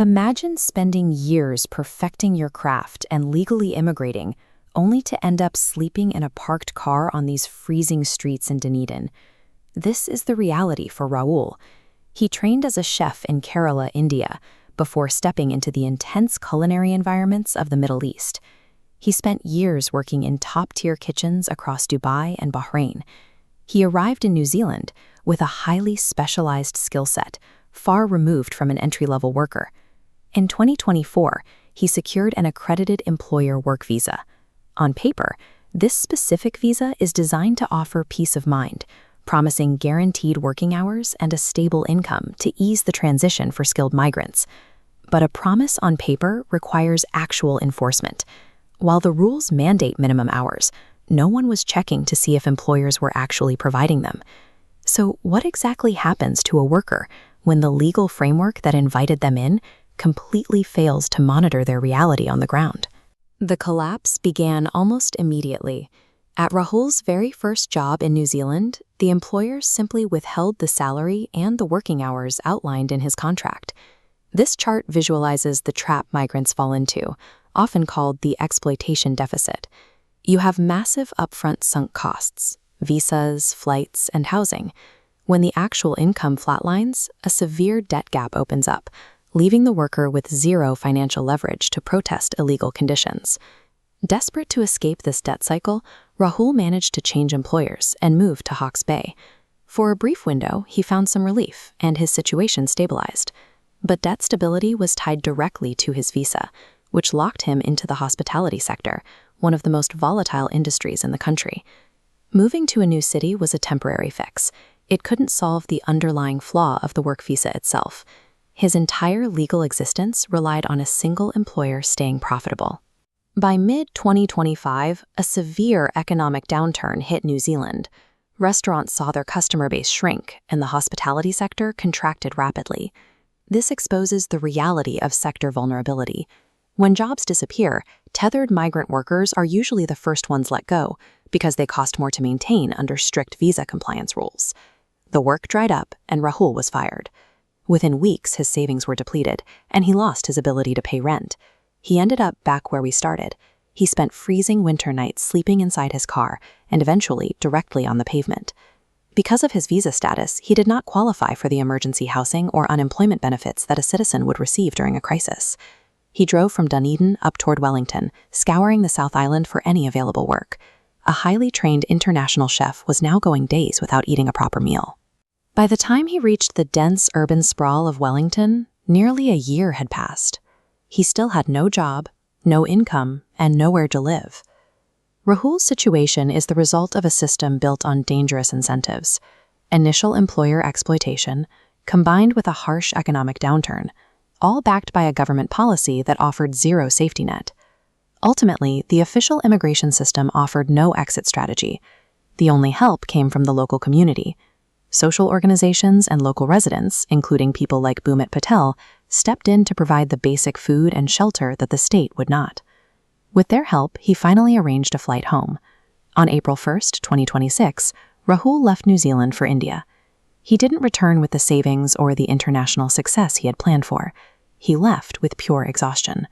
Imagine spending years perfecting your craft and legally immigrating, only to end up sleeping in a parked car on these freezing streets in Dunedin. This is the reality for Rahul. He trained as a chef in Kerala, India, before stepping into the intense culinary environments of the Middle East. He spent years working in top-tier kitchens across Dubai and Bahrain. He arrived in New Zealand with a highly specialized skill set, far removed from an entry-level worker. In 2024, he secured an accredited employer work visa. On paper, this specific visa is designed to offer peace of mind, promising guaranteed working hours and a stable income to ease the transition for skilled migrants. But a promise on paper requires actual enforcement. While the rules mandate minimum hours, no one was checking to see if employers were actually providing them. So what exactly happens to a worker when the legal framework that invited them in completely fails to monitor their reality on the ground? The collapse began almost immediately. At Rahul's very first job in New Zealand, the employer simply withheld the salary and the working hours outlined in his contract. This chart visualizes the trap migrants fall into, often called the exploitation deficit. You have massive upfront sunk costs, visas, flights, and housing. When the actual income flatlines, a severe debt gap opens up, leaving the worker with zero financial leverage to protest illegal conditions. Desperate to escape this debt cycle, Rahul managed to change employers and move to Hawke's Bay. For a brief window, he found some relief, and his situation stabilized. But debt stability was tied directly to his visa, which locked him into the hospitality sector, one of the most volatile industries in the country. Moving to a new city was a temporary fix. It couldn't solve the underlying flaw of the work visa itself. His entire legal existence relied on a single employer staying profitable. By mid-2025, a severe economic downturn hit New Zealand. Restaurants saw their customer base shrink, and the hospitality sector contracted rapidly. This exposes the reality of sector vulnerability. When jobs disappear, tethered migrant workers are usually the first ones let go because they cost more to maintain under strict visa compliance rules. The work dried up, and Rahul was fired. Within weeks, his savings were depleted, and he lost his ability to pay rent. He ended up back where we started. He spent freezing winter nights sleeping inside his car, and eventually directly on the pavement. Because of his visa status, he did not qualify for the emergency housing or unemployment benefits that a citizen would receive during a crisis. He drove from Dunedin up toward Wellington, scouring the South Island for any available work. A highly trained international chef was now going days without eating a proper meal. By the time he reached the dense urban sprawl of Wellington, nearly a year had passed. He still had no job, no income, and nowhere to live. Rahul's situation is the result of a system built on dangerous incentives, initial employer exploitation, combined with a harsh economic downturn, all backed by a government policy that offered zero safety net. Ultimately, the official immigration system offered no exit strategy. The only help came from the local community. Social organizations and local residents, including people like Bhumit Patel, stepped in to provide the basic food and shelter that the state would not. With their help, he finally arranged a flight home. On April 1, 2026, Rahul left New Zealand for India. He didn't return with the savings or the international success he had planned for. He left with pure exhaustion.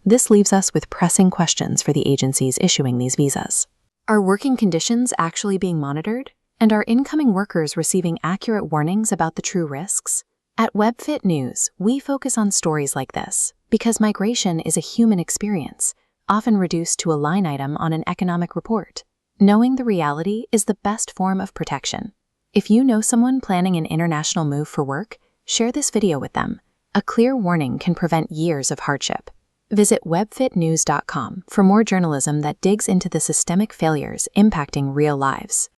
This leaves us with pressing questions for the agencies issuing these visas. Are working conditions actually being monitored? And are incoming workers receiving accurate warnings about the true risks? At WebFit News, we focus on stories like this because migration is a human experience, often reduced to a line item on an economic report. Knowing the reality is the best form of protection. If you know someone planning an international move for work, share this video with them. A clear warning can prevent years of hardship. Visit webfitnews.com for more journalism that digs into the systemic failures impacting real lives.